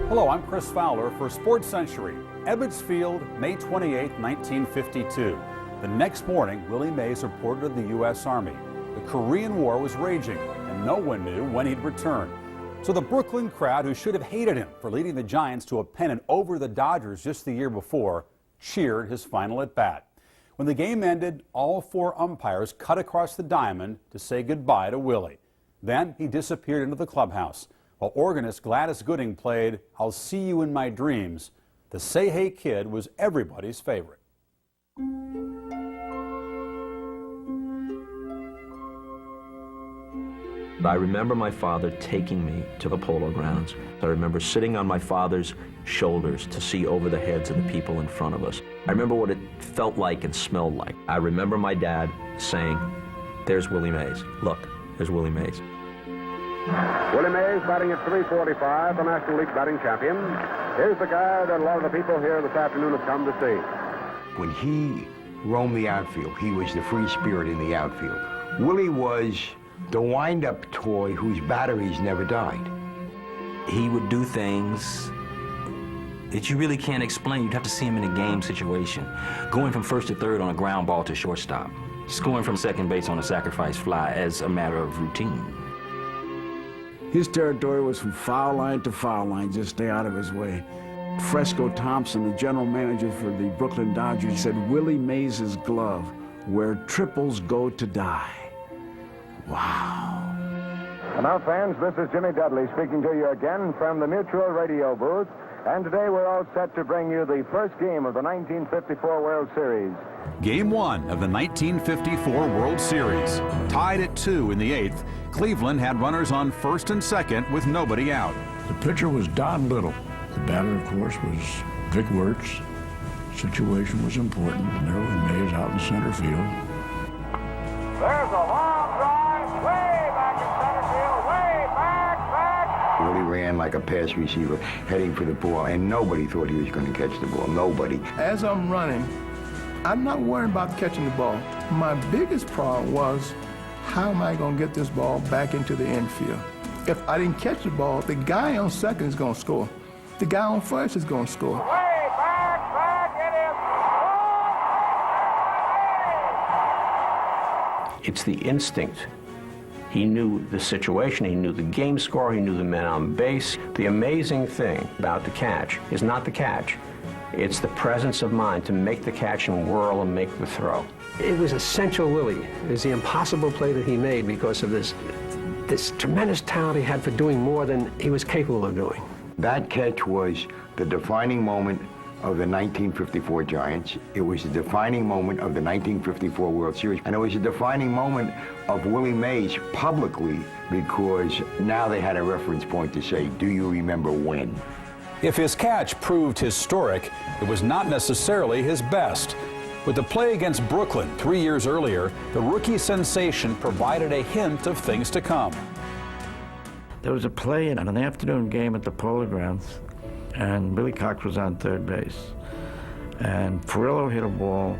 Hello, I'm Chris Fowler for SportsCentury. Ebbets Field, May 28, 1952. The next morning, Willie Mays reported to the U.S. Army. The Korean War was raging, and no one knew when he'd return. So the Brooklyn crowd, who should have hated him for leading the Giants to a pennant over the Dodgers just the year before, cheered his final at-bat. When the game ended, all four umpires cut across the diamond to say goodbye to Willie. Then he disappeared into the clubhouse, while organist Gladys Gooding played "I'll See You in My Dreams." The Say Hey Kid was everybody's favorite. I remember my father taking me to the Polo Grounds. I remember sitting on my father's shoulders to see over the heads of the people in front of us. I remember what it felt like and smelled like. I remember my dad saying, "There's Willie Mays. Look, there's Willie Mays." Willie Mays batting at .345, the National League batting champion. Here's the guy that a lot of the people here this afternoon have come to see. When he roamed the outfield, he was the free spirit in the outfield. Willie was the wind-up toy whose batteries never died. He would do things that you really can't explain. You'd have to see him in a game situation. Going from first to third on a ground ball to shortstop. Scoring from second base on a sacrifice fly as a matter of routine. His territory was from foul line to foul line, just stay out of his way. Fresco Thompson, the general manager for the Brooklyn Dodgers, said Willie Mays' glove, where triples go to die. Wow. And now, fans, this is Jimmy Dudley speaking to you again from the Mutual Radio booth. And today we're all set to bring you the first game of the 1954 World Series. Game 1 of the 1954 World Series. Tied at 2 in the 8th, Cleveland had runners on first and second with nobody out. The pitcher was Don Little. The batter, of course, was Vic Wirtz. Situation was important, and there was Mays out in center field. There's a long drive, way back in center field, way back. Willie ran like a pass receiver, heading for the ball, and nobody thought he was going to catch the ball. Nobody. As I'm running, I'm not worrying about catching the ball. My biggest problem was, how am I going to get this ball back into the infield? If I didn't catch the ball, the guy on second is going to score. The guy on first is going to score. Way back, it is. It's the instinct. He knew the situation, he knew the game score, he knew the men on base. The amazing thing about the catch is not the catch. It's the presence of mind to make the catch and whirl and make the throw. It was essential Willie. It was the impossible play that he made because of this tremendous talent he had for doing more than he was capable of doing. That catch was the defining moment of the 1954 Giants. It was the defining moment of the 1954 World Series. And it was a defining moment of Willie Mays publicly, because now they had a reference point to say, do you remember when? If his catch proved historic, it was not necessarily his best. With the play against Brooklyn 3 years earlier, the rookie sensation provided a hint of things to come. There was a play in an afternoon game at the Polo Grounds, and Billy Cox was on third base. And Perillo hit a ball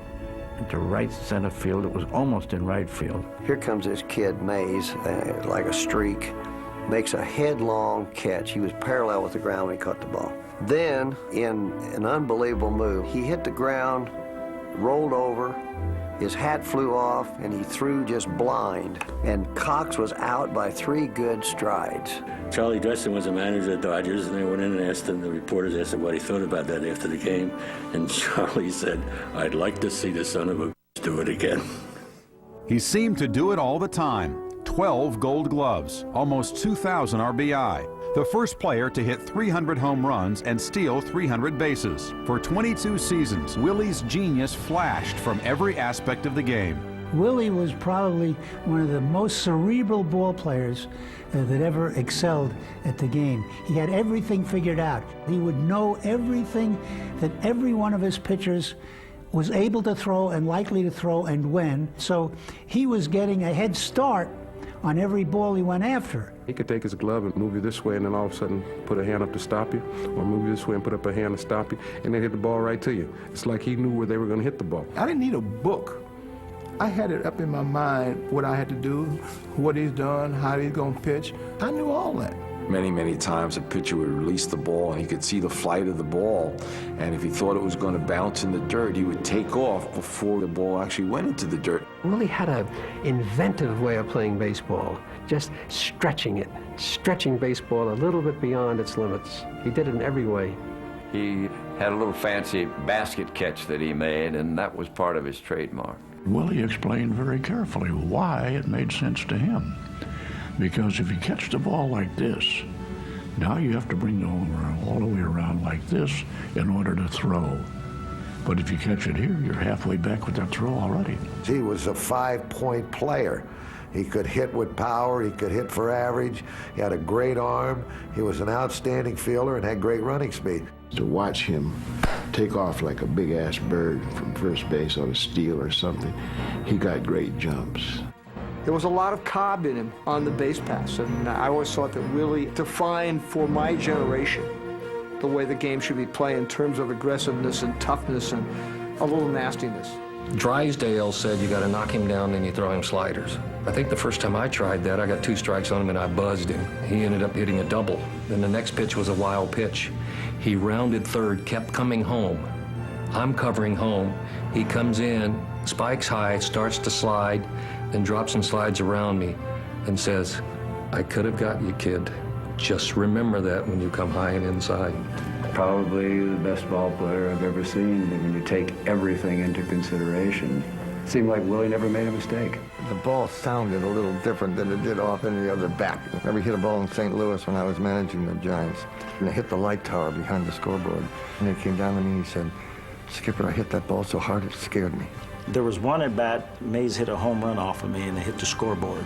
into right center field. It was almost in right field. Here comes this kid, Mays, like a streak, makes a headlong catch. He was parallel with the ground when he caught the ball. Then, in an unbelievable move, he hit the ground, rolled over, his hat flew off, and he threw just blind. And Cox was out by 3 good strides. Charlie Dresden was the manager of the Dodgers, and they went in and asked him, the reporters asked him what he thought about that after the game. And Charlie said, "I'd like to see the son of a do it again." He seemed to do it all the time. 12 Gold Gloves, almost 2,000 RBI. The first player to hit 300 home runs and steal 300 bases. For 22 seasons, Willie's genius flashed from every aspect of the game. Willie was probably one of the most cerebral ball players that ever excelled at the game. He had everything figured out. He would know everything that every one of his pitchers was able to throw and likely to throw and when. So he was getting a head start on every ball he went after. He could take his glove and move you this way and then all of a sudden put a hand up to stop you, or move you this way and put up a hand to stop you, and then hit the ball right to you. It's like he knew where they were going to hit the ball. I didn't need a book. I had it up in my mind what I had to do, what he's done, how he's going to pitch. I knew all that. Many, many times a pitcher would release the ball and he could see the flight of the ball, and if he thought it was going to bounce in the dirt, he would take off before the ball actually went into the dirt. Willie had an inventive way of playing baseball, just stretching baseball a little bit beyond its limits. He did it in every way. He had a little fancy basket catch that he made, and that was part of his trademark. Willie explained very carefully why it made sense to him. Because if you catch the ball like this, now you have to bring the ball all the way around like this in order to throw. But if you catch it here, you're halfway back with that throw already. He was a 5-point player. He could hit with power, he could hit for average, he had a great arm, he was an outstanding fielder and had great running speed. To watch him take off like a big-ass bird from first base on a steal or something, he got great jumps. There was a lot of Cobb in him on the base pass, and I always thought that Willie defined for my generation the way the game should be played in terms of aggressiveness and toughness and a little nastiness. Drysdale said you got to knock him down and you throw him sliders. I think the first time I tried that, I got 2 strikes on him and I buzzed him. He ended up hitting a double. Then the next pitch was a wild pitch. He rounded third, kept coming home. I'm covering home. He comes in, spikes high, starts to slide, then drops and slides around me and says, "I could have got you, kid. Just remember that when you come high and inside." Probably the best ball player I've ever seen when you take everything into consideration. It seemed like Willie never made a mistake. The ball sounded a little different than it did off any other bat. I never hit a ball in St. Louis when I was managing the Giants. And I hit the light tower behind the scoreboard. And he came down to me and he said, "Skipper, I hit that ball so hard it scared me." There was one at bat, Mays hit a home run off of me and it hit the scoreboard.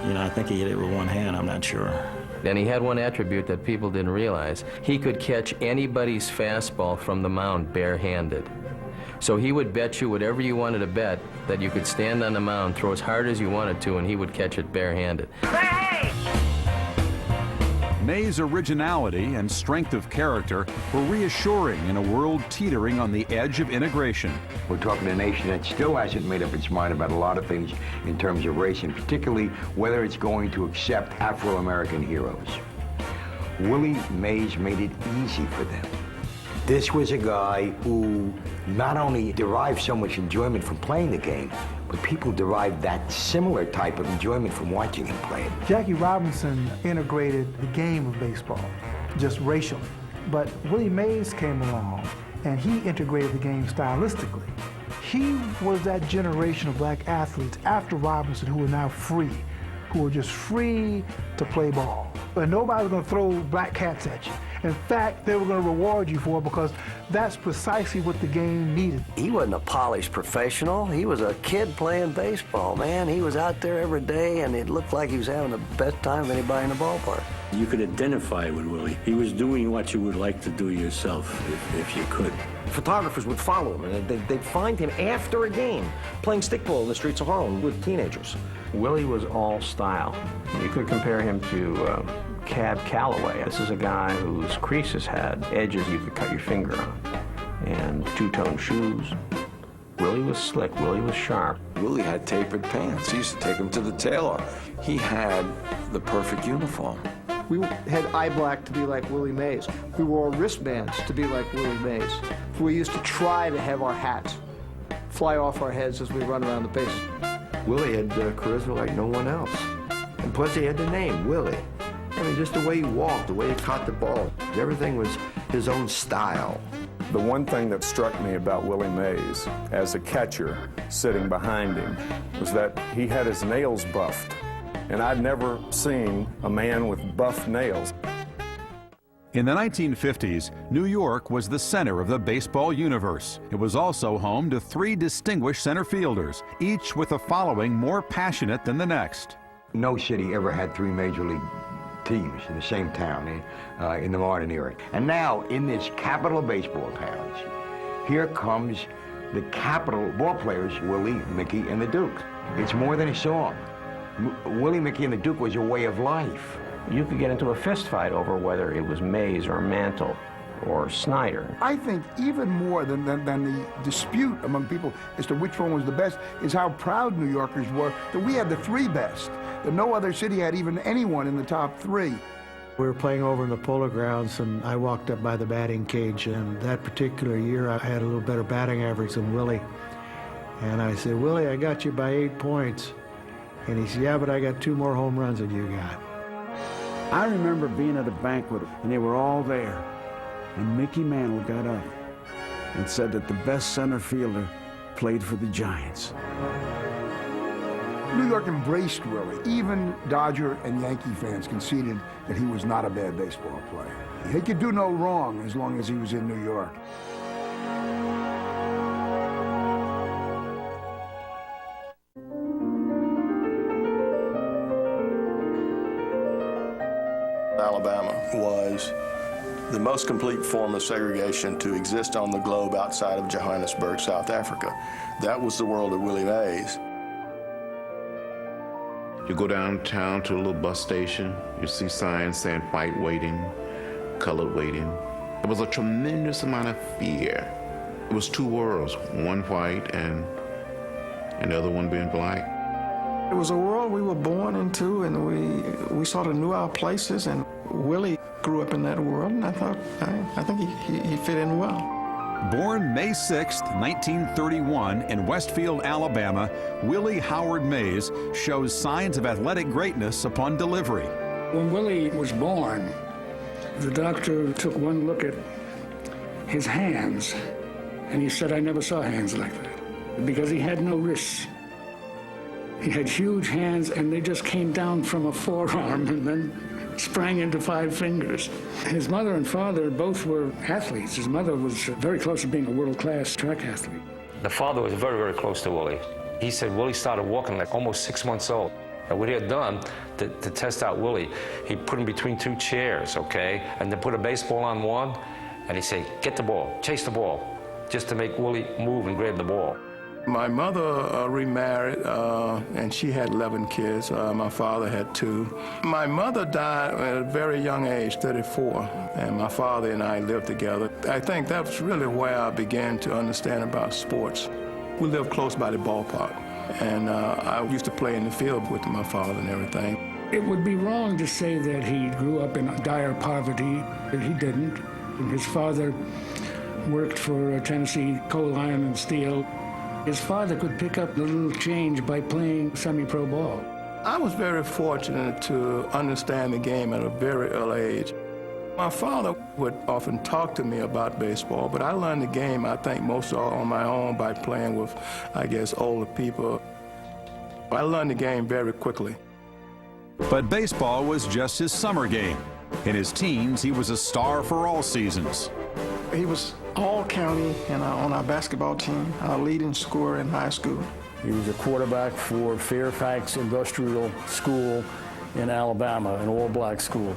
You know, I think he hit it with one hand, I'm not sure. And he had one attribute that people didn't realize. He could catch anybody's fastball from the mound barehanded. So he would bet you whatever you wanted to bet that you could stand on the mound, throw as hard as you wanted to, and he would catch it barehanded. Mays' originality and strength of character were reassuring in a world teetering on the edge of integration. We're talking a nation that still hasn't made up its mind about a lot of things in terms of racing, particularly whether it's going to accept Afro-American heroes. Willie Mays made it easy for them. This was a guy who not only derived so much enjoyment from playing the game, but people derived that similar type of enjoyment from watching him play it. Jackie Robinson integrated the game of baseball, just racially. But Willie Mays came along, and he integrated the game stylistically. He was that generation of black athletes after Robinson who were now free, who were just free to play ball. And nobody was going to throw black cats at you. In fact, they were going to reward you for it because that's precisely what the game needed. He wasn't a polished professional. He was a kid playing baseball, man. He was out there every day, and it looked like he was having the best time of anybody in the ballpark. You could identify with Willie. He was doing what you would like to do yourself if you could. Photographers would follow him, and they'd find him after a game playing stickball in the streets of Harlem with teenagers. Willie was all style. You could compare him to Cab Calloway. This is a guy whose creases had edges you could cut your finger on, and two-tone shoes. Willie was slick. Willie was sharp. Willie had tapered pants. He used to take them to the tailor. He had the perfect uniform. We had eye black to be like Willie Mays. We wore wristbands to be like Willie Mays. We used to try to have our hats fly off our heads as we run around the base. Willie had charisma like no one else. And plus he had the name, Willie. I mean, just the way he walked, the way he caught the ball. Everything was his own style. The one thing that struck me about Willie Mays as a catcher sitting behind him was that he had his nails buffed. And I'd never seen a man with buffed nails. In the 1950s, New York was the center of the baseball universe. It was also home to 3 distinguished center fielders, each with a following more passionate than the next. No city ever had 3 major league teams in the same town in the modern era. And now, in this capital of baseball towns, here comes the capital ball players, Willie, Mickey, and the Duke. It's more than a song. Willie, Mickey, and the Duke was a way of life. You could get into a fist fight over whether it was Mays or Mantle or Snyder. I think even more than the dispute among people as to which one was the best is how proud New Yorkers were that we had the 3 best, that no other city had even anyone in the top 3. We were playing over in the Polo Grounds, and I walked up by the batting cage, and that particular year I had a little better batting average than Willie. And I said, Willie, I got you by 8 points. And he said, yeah, but I got 2 more home runs than you got. I remember being at a banquet, and they were all there. And Mickey Mantle got up and said that the best center fielder played for the Giants. New York embraced Willie. Even Dodger and Yankee fans conceded that he was not a bad baseball player. He could do no wrong as long as he was in New York. Alabama was the most complete form of segregation to exist on the globe outside of Johannesburg, South Africa. That was the world of Willie Mays. You go downtown to a little bus station, you see signs saying white waiting, colored waiting. There was a tremendous amount of fear. It was 2 worlds, one white and the other one being black. It was a world we were born into, and we sort of knew our places, and Willie grew up in that world, and I think he fit in well. Born May 6, 1931 in Westfield, Alabama, Willie Howard Mays shows signs of athletic greatness upon delivery. When Willie was born, the doctor took one look at his hands, and he said, I never saw hands like that, because he had no wrists. He had huge hands, and they just came down from a forearm and then sprang into 5 fingers. His mother and father both were athletes. His mother was very close to being a world-class track athlete. The father was very, very close to Willie. He said Willie started walking like almost 6 months old. And what he had done to test out Willie, he put him between 2 chairs, okay? And then put a baseball on one, and he said, get the ball, chase the ball, just to make Willie move and grab the ball. My mother remarried, and she had 11 kids. My father had 2. My mother died at a very young age, 34, and my father and I lived together. I think that's really where I began to understand about sports. We lived close by the ballpark, and I used to play in the field with my father and everything. It would be wrong to say that he grew up in dire poverty. He didn't. His father worked for Tennessee Coal, Iron, and Steel. His father could pick up a little change by playing semi-pro ball. I was very fortunate to understand the game at a very early age. My father would often talk to me about baseball, but I learned the game, I think, most on my own by playing with, I guess, older people. I learned the game very quickly. But baseball was just his summer game. In his teens, he was a star for all seasons. He was all-county and on our basketball team, our leading scorer in high school. He was a quarterback for Fairfax Industrial School in Alabama, an all-black school.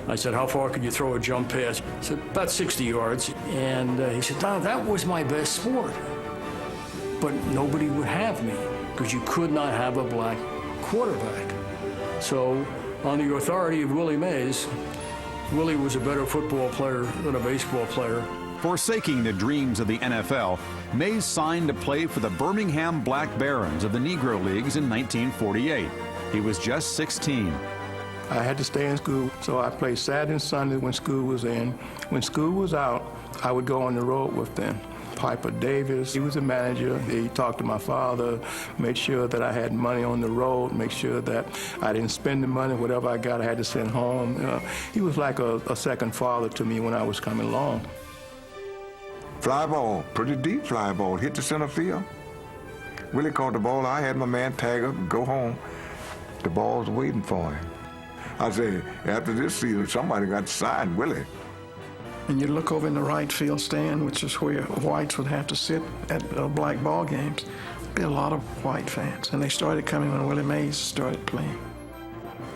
I said, how far could you throw a jump pass? I said, about 60 yards. And he said, Don, that was my best sport. But nobody would have me because you could not have a black quarterback. So on the authority of Willie Mays, Willie was a better football player than a baseball player. Forsaking the dreams of the NFL, Mays signed to play for the Birmingham Black Barons of the Negro Leagues in 1948. He was just 16. I had to stay in school, so I played Saturday and Sunday when school was in. When school was out, I would go on the road with them. Piper Davis, he was the manager. He talked to my father, made sure that I had money on the road, make sure that I didn't spend the money. Whatever I got, I had to send home. He was like a second father to me when I was coming along. Fly ball, pretty deep fly ball, hit the center field. Willie caught the ball. I had my man tag up and go home. The ball's waiting for him. I said, after this season, somebody got to sign Willie. And you look over in the right field stand, which is where whites would have to sit at black ball games. There'd be a lot of white fans, and they started coming when Willie Mays started playing.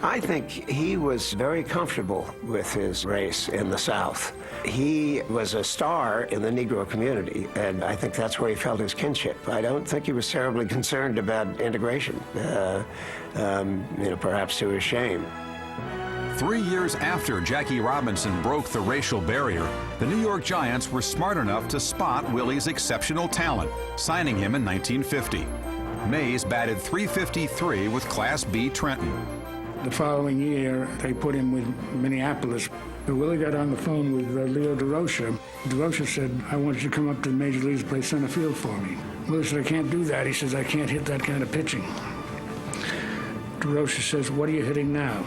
I think he was very comfortable with his race in the South. He was a star in the Negro community, and I think that's where he felt his kinship. I don't think he was terribly concerned about integration, perhaps to his shame. 3 years after Jackie Robinson broke the racial barrier, the New York Giants were smart enough to spot Willie's exceptional talent, signing him in 1950. Mays batted .353 with Class B Trenton. The following year, they put him with Minneapolis. Willie got on the phone with Leo DeRocher. DeRocher said, I want you to come up to the major leagues and play center field for me. Willie said, I can't do that. He says, I can't hit that kind of pitching. DeRocher says, what are you hitting now?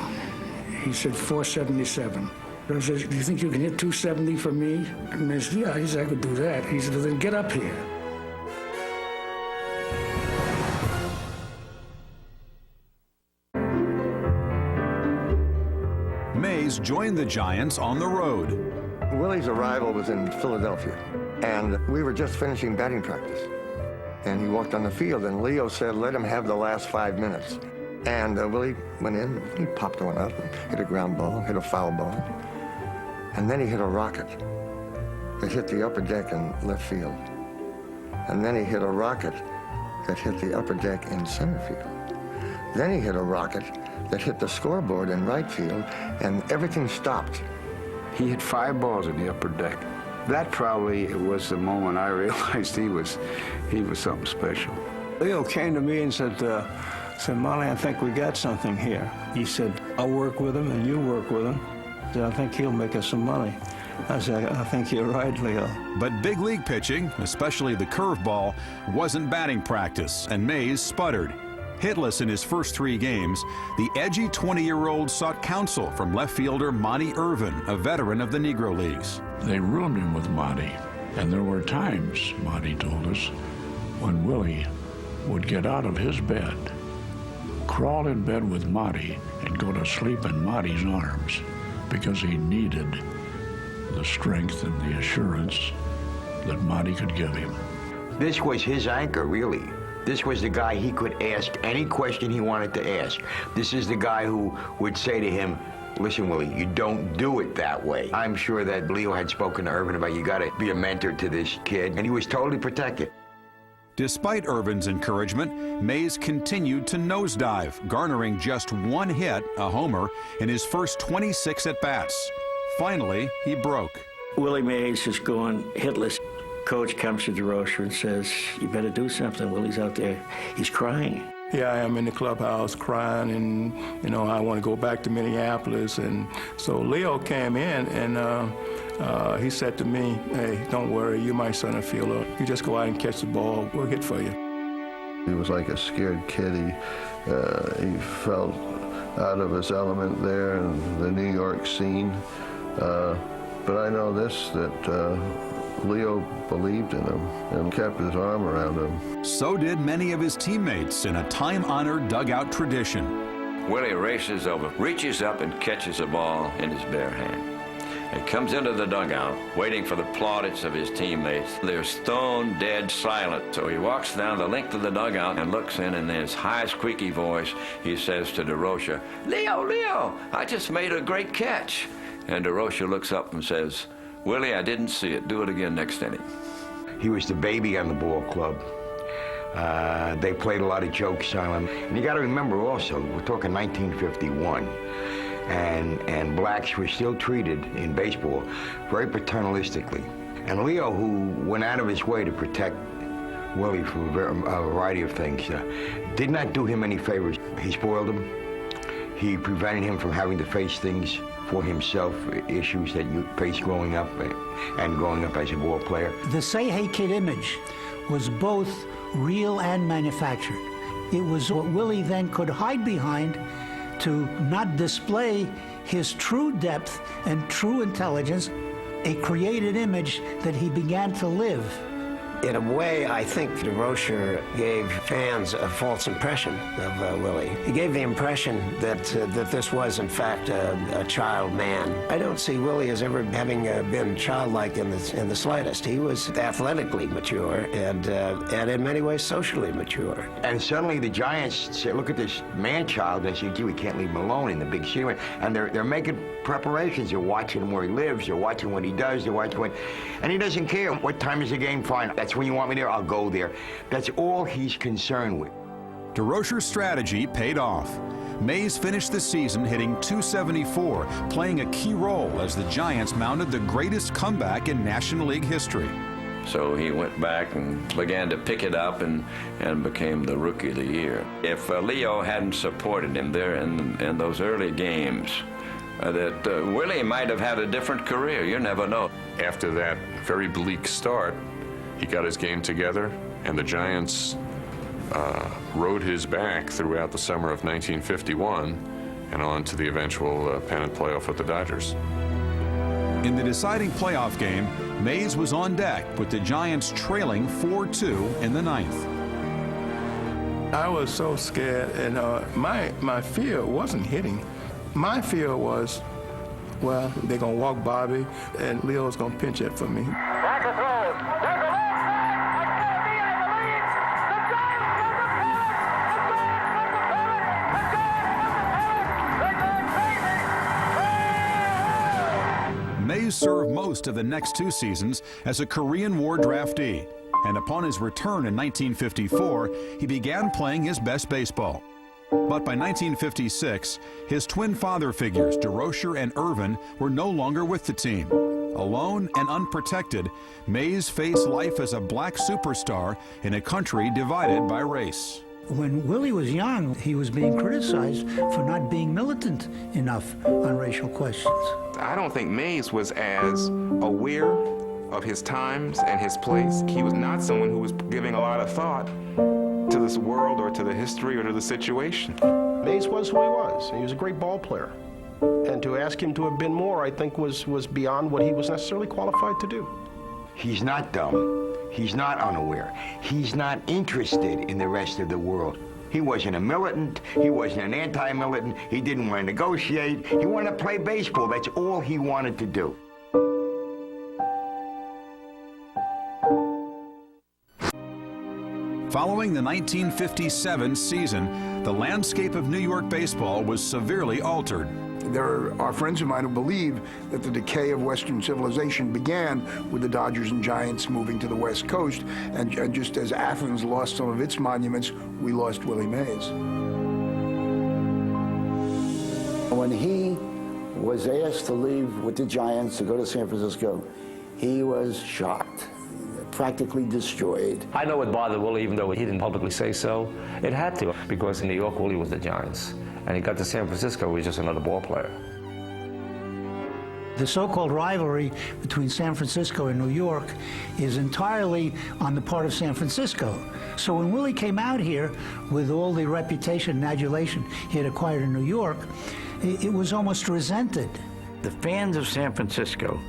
He said, 477. DeRocher says, do you think you can hit 270 for me? And he said, yeah, he said, I could do that. He said, well, then get up here. Mays joined the Giants on the road. Willie's arrival was in Philadelphia, and we were just finishing batting practice. And he walked on the field, and Leo said, let him have the last 5 minutes. And Willie went in, he popped one up, and hit a ground ball, hit a foul ball. And then he hit a rocket that hit the upper deck in left field. And then he hit a rocket that hit the upper deck in center field. Then he hit a rocket that hit the scoreboard in right field, and everything stopped. He hit 5 balls in the upper deck. That probably was the moment I realized he was something special. Leo came to me and said, Molly, I think we got something here. He said, I'll work with him and you work with him. I said, I think he'll make us some money. I said, I think you're right, Leo. But big league pitching, especially the curveball, wasn't batting practice, and Mays sputtered. Hitless in his first 3 games, the edgy 20-year-old sought counsel from left fielder MoeDee Irvin, a veteran of the Negro Leagues. They ruined him with MoeDee, and there were times, MoeDee told us, when Willie would get out of his bed, crawl in bed with MoeDee, and go to sleep in MoeDee's arms because he needed the strength and the assurance that MoeDee could give him. This was his anchor, really. This was the guy he could ask any question he wanted to ask. This is the guy who would say to him, listen, Willie, you don't do it that way. I'm sure that Leo had spoken to Irvin about you got to be a mentor to this kid, and he was totally protected. Despite Irvin's encouragement, Mays continued to nosedive, garnering just 1 hit, a homer, in his first 26 at-bats. Finally, he broke. Willie Mays is going hitless. Coach comes to DeRocher and says, you better do something. Willie's out there. He's crying. Here I am in the clubhouse crying, and, I want to go back to Minneapolis. And so Leo came in, and he said to me, hey, don't worry, you're my center fielder. You just go out and catch the ball. We'll hit for you. He was like a scared kid. He felt out of his element there in the New York scene. But I know this, that Leo believed in him and kept his arm around him. So did many of his teammates in a time-honored dugout tradition. Willie races over, reaches up and catches the ball in his bare hand. And comes into the dugout, waiting for the plaudits of his teammates. They're stone dead silent. So he walks down the length of the dugout and looks in, and in his high, squeaky voice, he says to DeRocher, Leo, I just made a great catch. And DeRocher looks up and says, Willie, I didn't see it. Do it again next inning. He was the baby on the ball club. They played a lot of jokes on him. And you got to remember also, we're talking 1951. And blacks were still treated in baseball very paternalistically. And Leo, who went out of his way to protect Willie from a variety of things, did not do him any favors. He spoiled him. He prevented him from having to face things for himself, issues that you face growing up and growing up as a ball player. The Say Hey Kid image was both real and manufactured. It was what Willie then could hide behind to not display his true depth and true intelligence, a created image that he began to live. In a way, I think DeRocher gave fans a false impression of Willie. He gave the impression that this was, in fact, a child man. I don't see Willie as ever having been childlike in the slightest. He was athletically mature and in many ways socially mature. And suddenly the Giants said, look at this man-child. They said, gee, we can't leave him alone in the big city. And they're making preparations. They're watching where he lives. They're watching what he does. They're watching what... And he doesn't care. What time is the game? Fine. That's when you want me there, I'll go there. That's all he's concerned with. DeRocher's strategy paid off. Mays finished the season hitting .274, playing a key role as the Giants mounted the greatest comeback in National League history. So he went back and began to pick it up and became the Rookie of the Year. If Leo hadn't supported him there in those early games, that Willie might have had a different career. You never know. After that very bleak start, he got his game together, and the Giants rode his back throughout the summer of 1951 and on to the eventual pennant playoff with the Dodgers. In the deciding playoff game, Mays was on deck with the Giants trailing 4-2 in the ninth. I was so scared, and my fear wasn't hitting. My fear was, well, they're going to walk Bobby, and Leo's going to pinch it for me. Mays served most of the next two seasons as a Korean War draftee, and upon his return in 1954, he began playing his best baseball. But by 1956, his twin father figures, DeRocher and Irvin, were no longer with the team. Alone and unprotected, Mays faced life as a black superstar in a country divided by race. When Willie was young, he was being criticized for not being militant enough on racial questions. I don't think Mays was as aware of his times and his place. He was not someone who was giving a lot of thought to this world or to the history or to the situation. Mays was who he was. He was a great ball player. And to ask him to have been more, I think, was beyond what he was necessarily qualified to do. He's not dumb. He's not unaware. He's not interested in the rest of the world. He wasn't a militant. He wasn't an anti-militant. He didn't want to negotiate. He wanted to play baseball. That's all he wanted to do. Following the 1957 season, the landscape of New York baseball was severely altered. There are friends of mine who believe that the decay of Western civilization began with the Dodgers and Giants moving to the West Coast, and just as Athens lost some of its monuments, we lost Willie Mays. When he was asked to leave with the Giants to go to San Francisco, he was shocked, practically destroyed. I know it bothered Willie, even though he didn't publicly say so. It had to, because in New York, Willie was the Giants. And he got to San Francisco, he was just another ball player. The so-called rivalry between San Francisco and New York is entirely on the part of San Francisco. So when Willie came out here with all the reputation and adulation he had acquired in New York, it was almost resented. The fans of San Francisco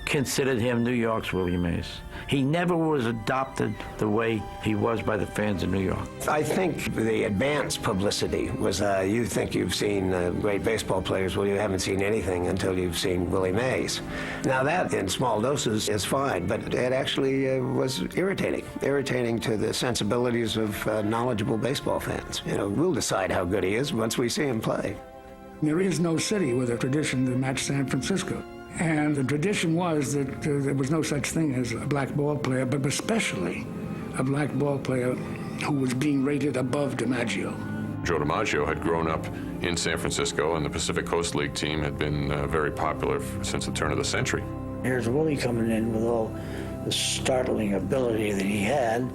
considered him New York's Willie Mays. He never was adopted the way he was by the fans of New York. I think the advanced publicity was, you think you've seen great baseball players, well, you haven't seen anything until you've seen Willie Mays. Now that, in small doses, is fine, but it actually was irritating to the sensibilities of knowledgeable baseball fans. You know, we'll decide how good he is once we see him play. There is no city with a tradition that matched San Francisco. And the tradition was that there was no such thing as a black ball player, but especially a black ball player who was being rated above DiMaggio. Joe DiMaggio had grown up in San Francisco, and the Pacific Coast League team had been very popular since the turn of the century. Here's Willie coming in with all the startling ability that he had,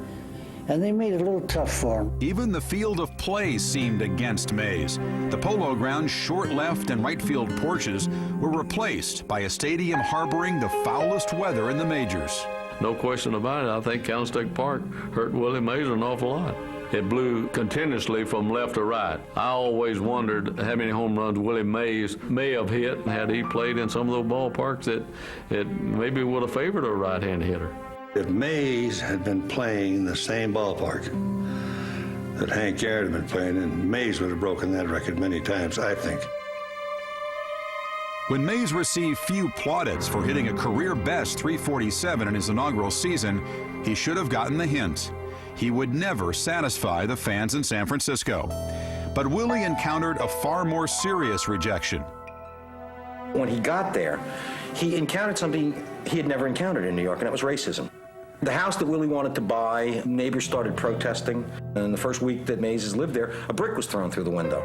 and they made it a little tough for him. Even the field of play seemed against Mays. The Polo Grounds' short left and right field porches were replaced by a stadium harboring the foulest weather in the majors. No question about it, I think Candlestick Park hurt Willie Mays an awful lot. It blew continuously from left to right. I always wondered how many home runs Willie Mays may have hit had he played in some of those ballparks that maybe would have favored a right-hand hitter. If Mays had been playing in the same ballpark that Hank Aaron had been playing in, Mays would have broken that record many times, I think. When Mays received few plaudits for hitting a career-best .347 in his inaugural season, he should have gotten the hint. He would never satisfy the fans in San Francisco. But Willie encountered a far more serious rejection. When he got there, he encountered something he had never encountered in New York, and that was racism. The house that Willie wanted to buy, neighbors started protesting, and the first week that Mays has lived there, a brick was thrown through the window.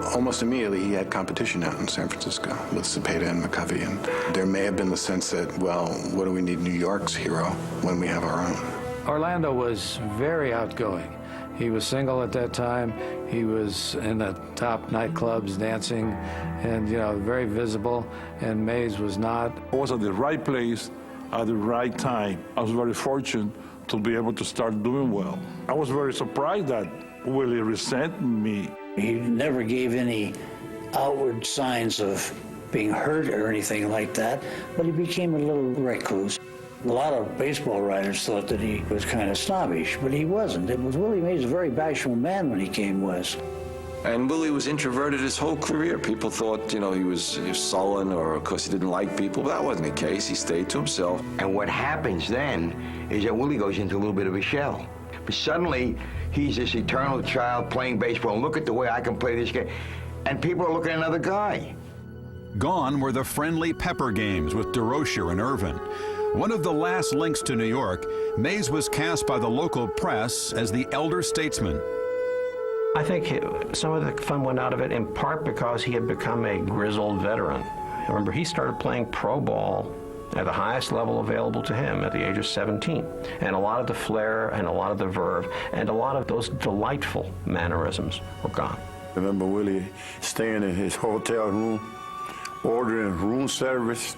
Almost immediately, he had competition out in San Francisco with Cepeda and McCovey, and there may have been the sense that, well, what do we need New York's hero when we have our own? Orlando was very outgoing. He was single at that time. He was in the top nightclubs dancing and, very visible, and Mays was not. I was at the right place at the right time. I was very fortunate to be able to start doing well. I was very surprised that Willie resented me. He never gave any outward signs of being hurt or anything like that, but he became a little recluse. A lot of baseball writers thought that he was kind of snobbish, but he wasn't. Willie Mays was a very bashful man when he came west. And Willie was introverted his whole career. People thought, he was sullen or because he didn't like people, but that wasn't the case. He stayed to himself. And what happens then is that Willie goes into a little bit of a shell. But suddenly, he's this eternal child playing baseball. Look at the way I can play this game. And people are looking at another guy. Gone were the friendly pepper games with DeRocher and Irvin. One of the last links to New York, Mays was cast by the local press as the elder statesman. I think some of the fun went out of it in part because he had become a grizzled veteran. Remember, he started playing pro ball at the highest level available to him at the age of 17. And a lot of the flair and a lot of the verve and a lot of those delightful mannerisms were gone. I remember Willie staying in his hotel room, ordering room service,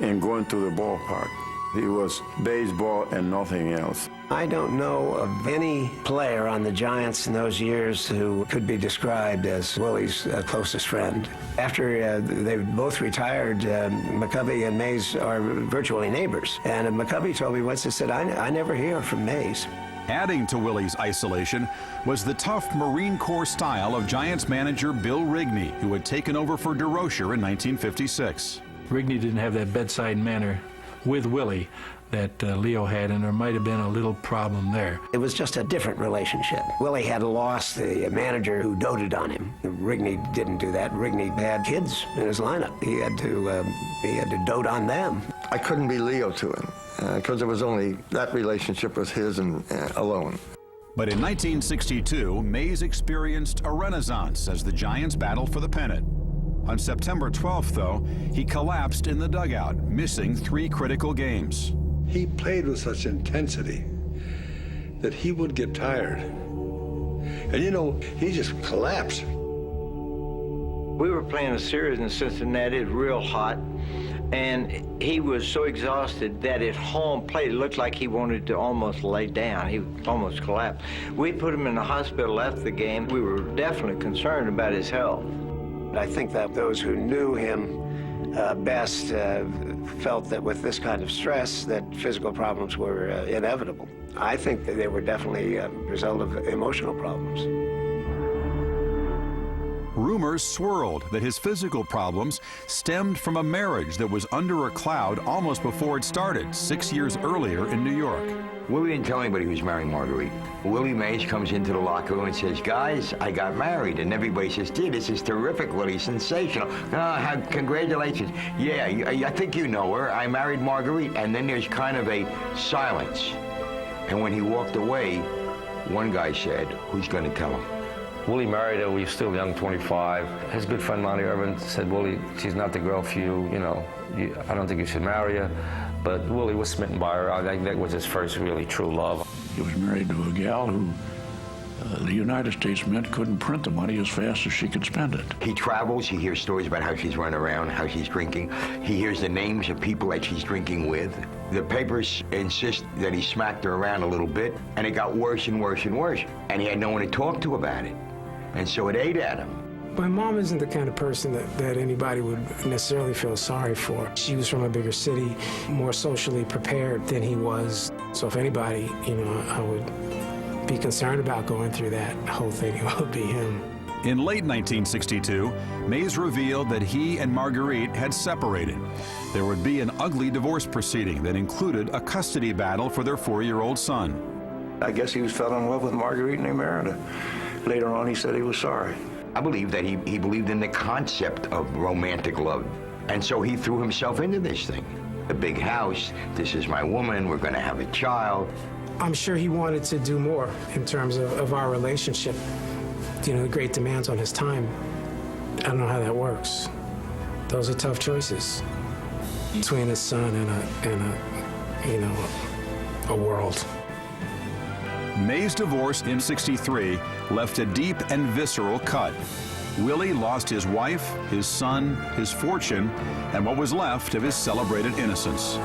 and going to the ballpark. He was baseball and nothing else. I don't know of any player on the Giants in those years who could be described as Willie's closest friend. After they both retired, McCovey and Mays are virtually neighbors. And McCovey told me once, he said, I never hear from Mays. Adding to Willie's isolation was the tough Marine Corps style of Giants manager Bill Rigney, who had taken over for DeRocher in 1956. Rigney didn't have that bedside manner with Willie that Leo had, and there might have been a little problem there. It was just a different relationship. Willie had lost the manager who doted on him. Rigney didn't do that. Rigney had kids in his lineup. He had to dote on them. I couldn't be Leo to him because it was only that relationship was his and alone. But in 1962, Mays experienced a renaissance as the Giants battled for the pennant. On September 12th, though, he collapsed in the dugout, missing 3 critical games. He played with such intensity that he would get tired. And he just collapsed. We were playing a series in Cincinnati, real hot, and he was so exhausted that at home plate, it looked like he wanted to almost lay down. He almost collapsed. We put him in the hospital after the game. We were definitely concerned about his health. I think that those who knew him best felt that with this kind of stress that physical problems were inevitable. I think that they were definitely a result of emotional problems. Rumors swirled that his physical problems stemmed from a marriage that was under a cloud almost before it started, 6 years earlier in New York. Willie didn't tell anybody he was marrying Marguerite. Willie Mays comes into the locker room and says, guys, I got married. And everybody says, gee, this is terrific, Willie, sensational. Congratulations. Yeah, I think you know her. I married Marguerite. And then there's kind of a silence. And when he walked away, one guy said, who's going to tell him? Willie married her. We were still young, 25. His good friend, Monty Irvin, said, Willie, she's not the girl for you. I don't think you should marry her. But Willie was smitten by her. I think that was his first really true love. He was married to a gal who the United States Mint couldn't print the money as fast as she could spend it. He travels, he hears stories about how she's running around, how she's drinking. He hears the names of people that she's drinking with. The papers insist that he smacked her around a little bit, and it got worse and worse and worse. And he had no one to talk to about it. And so it ate at him. My mom isn't the kind of person that anybody would necessarily feel sorry for. She was from a bigger city, more socially prepared than he was. So if anybody, I would be concerned about going through that whole thing, it would be him. In late 1962, Mays revealed that he and Marguerite had separated. There would be an ugly divorce proceeding that included a custody battle for their 4-year-old son. I guess he fell in love with Marguerite and they married her. Later on, he said he was sorry. I believe that he believed in the concept of romantic love. And so he threw himself into this thing. A big house, this is my woman, we're going to have a child. I'm sure he wanted to do more in terms of our relationship. the great demands on his time. I don't know how that works. Those are tough choices between his son and a world. May's divorce in '63 left a deep and visceral cut. Willie lost his wife, his son, his fortune, and what was left of his celebrated innocence.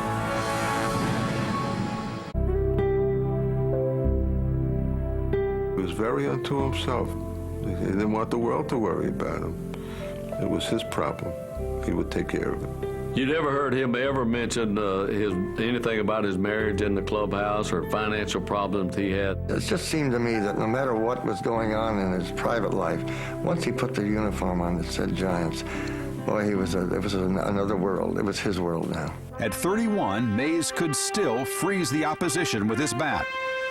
He was very unto himself. He didn't want the world to worry about him. It was his problem. He would take care of it. You never heard him ever mention anything about his marriage in the clubhouse or financial problems he had? It just seemed to me that no matter what was going on in his private life, once he put the uniform on that said Giants, boy, it was another world. It was his world now. At 31, Mays could still freeze the opposition with his bat.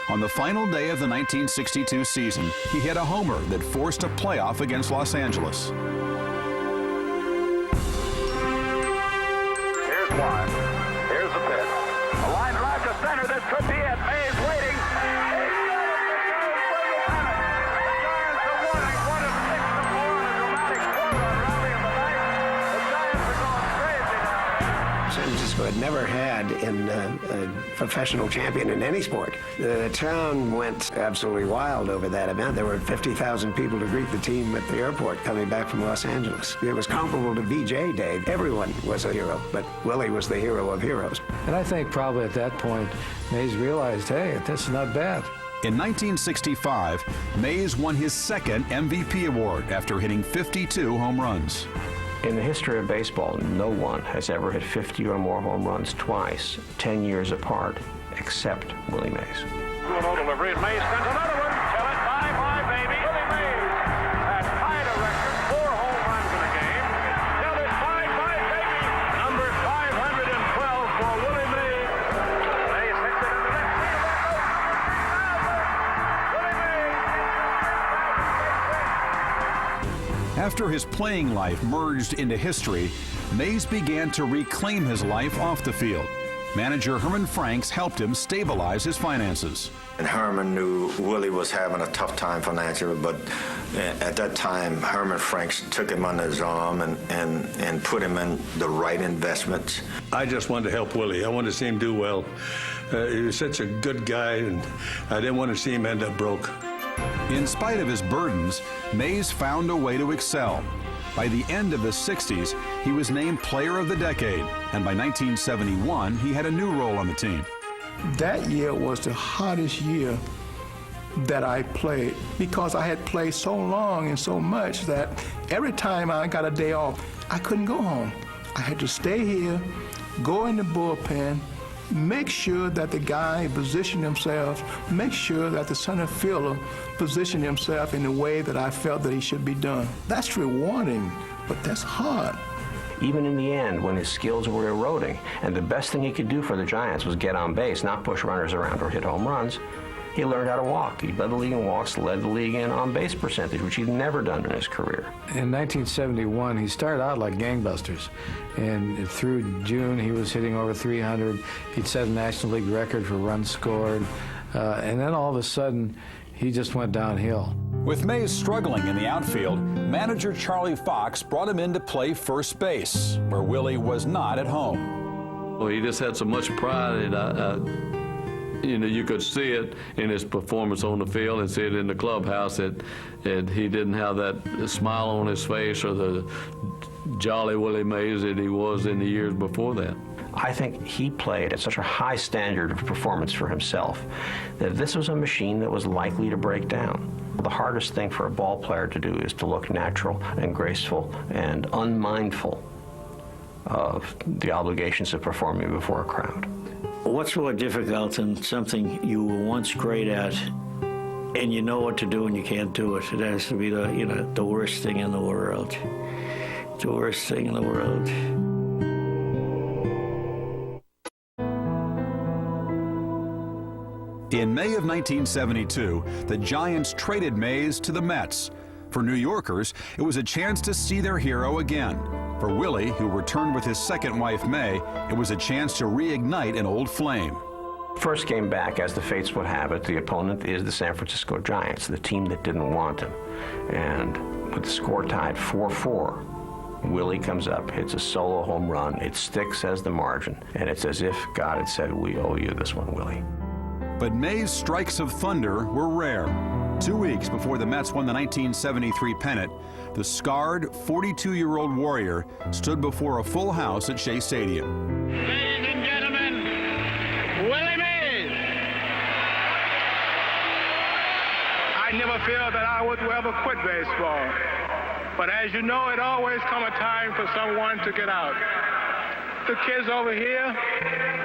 On the final day of the 1962 season, he hit a homer that forced a playoff against Los Angeles. One. Here's the pitch. A line drive to center. This could be it. Mays waiting. San Francisco had never had a professional champion in any sport. The town went absolutely wild over that event. There were 50,000 people to greet the team at the airport coming back from Los Angeles. It was comparable to VJ Day. Everyone was a hero, but Willie was the hero of heroes. And I think probably at that point, Mays realized, hey, this is not bad. In 1965, Mays won his second MVP award after hitting 52 home runs. In the history of baseball, no one has ever hit 50 or more home runs twice, 10 years apart, except Willie Mays. No delivery, and Mays sends another one. Tell it, bye, baby. Willie Mays has tied a record, 4 home runs in a game. Tell it, bye, baby. Number 512 for Willie Mays. Mays hits it in the left field. Willie Mays. After his playing life merged into history, Mays began to reclaim his life off the field. Manager Herman Franks helped him stabilize his finances. And Herman knew Willie was having a tough time financially, but at that time, Herman Franks took him under his arm and put him in the right investments. I just wanted to help Willie. I wanted to see him do well. He was such a good guy, and I didn't want to see him end up broke. In spite of his burdens, Mays found a way to excel. By the end of the 60s, he was named Player of the Decade, and by 1971, he had a new role on the team. That year was the hottest year that I played because I had played so long and so much that every time I got a day off, I couldn't go home. I had to stay here, go in the bullpen, make sure that the guy positioned himself, make sure that the center fielder positioned himself in the way that I felt that he should be done. That's rewarding, but that's hard. Even in the end, when his skills were eroding, and the best thing he could do for the Giants was get on base, not push runners around or hit home runs, he learned how to walk. He led the league in walks, led the league in on-base percentage, which he'd never done in his career. In 1971, he started out like gangbusters. And through June, he was hitting over 300. He'd set a National League record for runs scored. And then all of a sudden, he just went downhill. With Mays struggling in the outfield, manager Charlie Fox brought him in to play first base, where Willie was not at home. Well, he just had so much pride, and you could see it in his performance on the field and see it in the clubhouse that he didn't have that smile on his face or the jolly Willie Mays that he was in the years before that. I think he played at such a high standard of performance for himself that this was a machine that was likely to break down. The hardest thing for a ball player to do is to look natural and graceful and unmindful of the obligations of performing before a crowd. What's more difficult than something you were once great at and you know what to do and you can't do it? It has to be the worst thing in the world. The worst thing in the world. In May of 1972, the Giants traded Mays to the Mets. For New Yorkers, it was a chance to see their hero again. For Willie, who returned with his second wife, May, it was a chance to reignite an old flame. First game back, as the fates would have it, the opponent is the San Francisco Giants, the team that didn't want him. And with the score tied 4-4, Willie comes up, hits a solo home run. It sticks as the margin, and it's as if God had said, "We owe you this one, Willie." But Mays' strikes of thunder were rare. 2 weeks before the Mets won the 1973 pennant, the scarred 42-year-old Warrior stood before a full house at Shea Stadium. Ladies and gentlemen, Willie Mays. I never felt that I would ever quit baseball. But as you know, it always comes a time for someone to get out. The kids over here,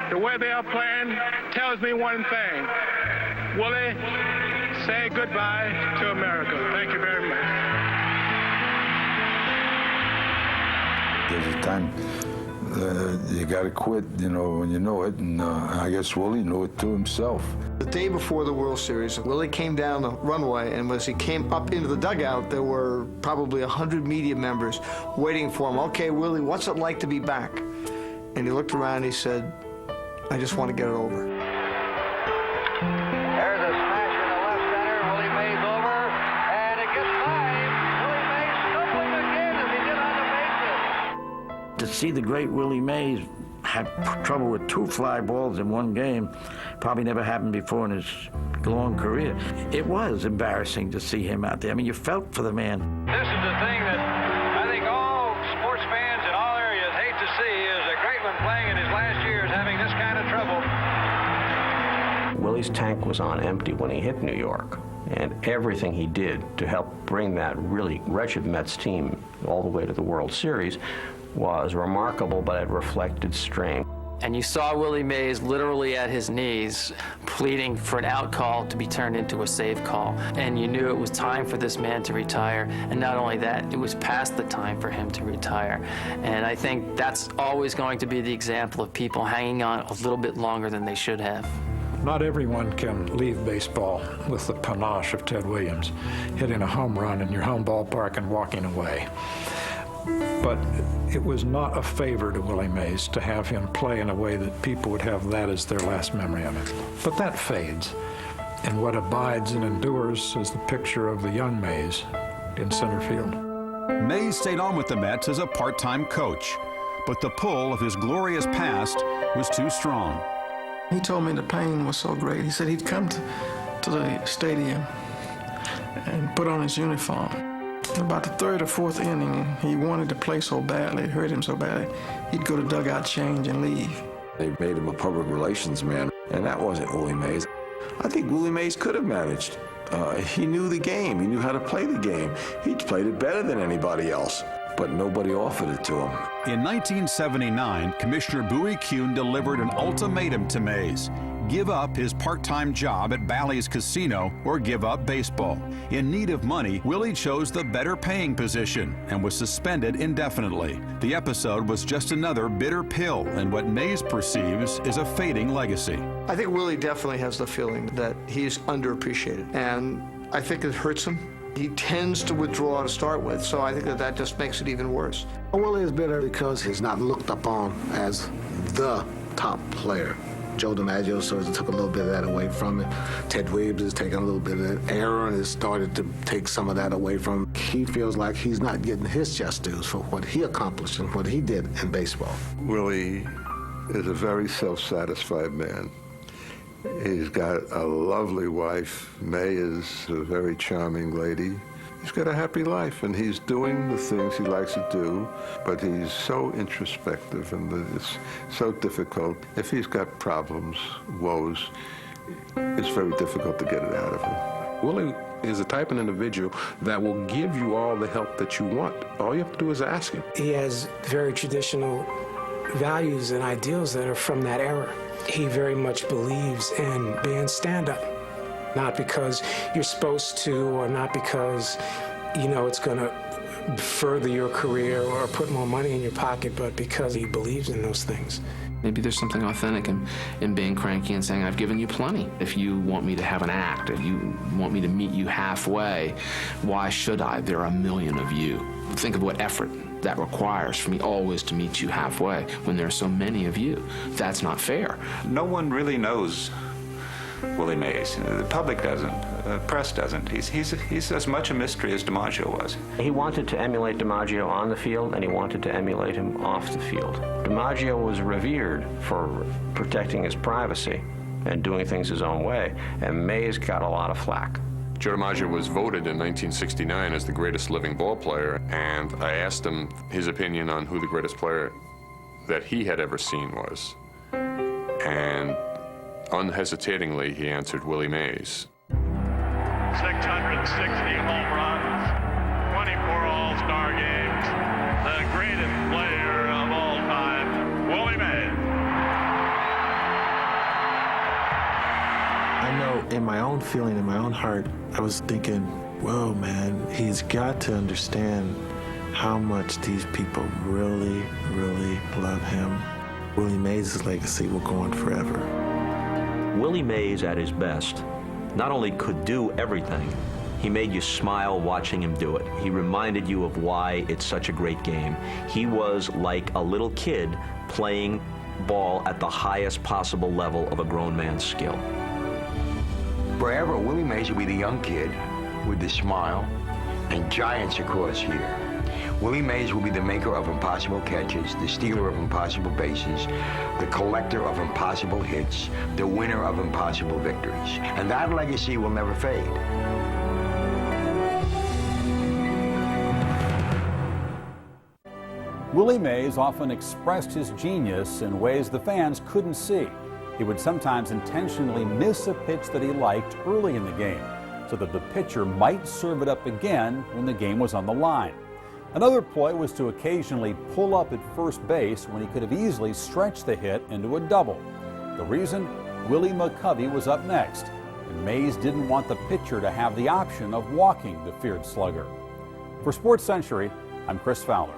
the way they are playing, tells me one thing. Willie, say goodbye to America. Thank you very much. There's a time you got to quit, when you know it, and I guess Willie knew it to himself. The day before the World Series, Willie came down the runway, and as he came up into the dugout, there were probably 100 media members waiting for him. "Okay, Willie, what's it like to be back?" And he looked around and he said, "I just want to get it over." There's a smash in the left center. Willie Mays over, and it gets by. Willie Mays stumbling again as he did on the bases. To see the great Willie Mays have trouble with 2 fly balls in one game probably never happened before in his long career. It was embarrassing to see him out there. I mean, you felt for the man. This is the thing that I think all sports fans in all areas hate to see, is a great one playing in his last years having this kind of trouble. Willie's tank was on empty when he hit New York, and everything he did to help bring that really wretched Mets team all the way to the World Series was remarkable, but it reflected strain. And you saw Willie Mays literally at his knees pleading for an out call to be turned into a save call. And you knew it was time for this man to retire. And not only that, it was past the time for him to retire. And I think that's always going to be the example of people hanging on a little bit longer than they should have. Not everyone can leave baseball with the panache of Ted Williams, hitting a home run in your home ballpark and walking away. But it was not a favor to Willie Mays to have him play in a way that people would have that as their last memory of him. But that fades, and what abides and endures is the picture of the young Mays in center field. Mays stayed on with the Mets as a part-time coach, but the pull of his glorious past was too strong. He told me the pain was so great. He said he'd come to the stadium and put on his uniform. In about the 3rd or 4th inning, he wanted to play so badly, it hurt him so badly, he'd go to dugout change and leave. They made him a public relations man, and that wasn't Willie Mays. I think Willie Mays could have managed. He knew the game. He knew how to play the game. He played it better than anybody else, but nobody offered it to him. In 1979, Commissioner Bowie Kuhn delivered an ultimatum to Mays. Give up his part-time job at Bally's Casino or give up baseball. In need of money, Willie chose the better-paying position and was suspended indefinitely. The episode was just another bitter pill in what Mays perceives is a fading legacy. I think Willie definitely has the feeling that he's underappreciated, and I think it hurts him. He tends to withdraw to start with, so I think that just makes it even worse. Willie is bitter because he's not looked upon as the top player. Joe DiMaggio sort of took a little bit of that away from him. Ted Williams has taken a little bit of that. Aaron has started to take some of that away from him. He feels like he's not getting his just dues for what he accomplished and what he did in baseball. Willie is a very self-satisfied man. He's got a lovely wife. May is a very charming lady. He's got a happy life, and he's doing the things he likes to do, but he's so introspective, and it's so difficult. If he's got problems, woes, it's very difficult to get it out of him. Willie is the type of individual that will give you all the help that you want. All you have to do is ask him. He has very traditional values and ideals that are from that era. He very much believes in being stand-up. Not because you're supposed to, or not because, it's going to further your career or put more money in your pocket, but because he believes in those things. Maybe there's something authentic in being cranky and saying, I've given you plenty. If you want me to have an act, if you want me to meet you halfway, why should I? There are a million of you. Think of what effort that requires for me always to meet you halfway when there are so many of you. That's not fair. No one really knows Willie Mays. The public doesn't. The press doesn't. He's as much a mystery as DiMaggio was. He wanted to emulate DiMaggio on the field, and he wanted to emulate him off the field. DiMaggio was revered for protecting his privacy and doing things his own way, and Mays got a lot of flack. Joe DiMaggio was voted in 1969 as the greatest living ball player, and I asked him his opinion on who the greatest player that he had ever seen was. And unhesitatingly, he answered Willie Mays. 660 home runs, 24 All-Star games, the greatest player of all time, Willie Mays. I know in my own feeling, in my own heart, I was thinking, whoa, man, he's got to understand how much these people really, really love him. Willie Mays' legacy will go on forever. Willie Mays at his best not only could do everything, he made you smile watching him do it. He reminded you of why it's such a great game. He was like a little kid playing ball at the highest possible level of a grown man's skill. Forever, Willie Mays will be the young kid with the smile and giants across here. Willie Mays will be the maker of impossible catches, the stealer of impossible bases, the collector of impossible hits, the winner of impossible victories. And that legacy will never fade. Willie Mays often expressed his genius in ways the fans couldn't see. He would sometimes intentionally miss a pitch that he liked early in the game so that the pitcher might serve it up again when the game was on the line. Another ploy was to occasionally pull up at first base when he could have easily stretched the hit into a double. The reason? Willie McCovey was up next, and Mays didn't want the pitcher to have the option of walking the feared slugger. For SportsCentury, I'm Chris Fowler.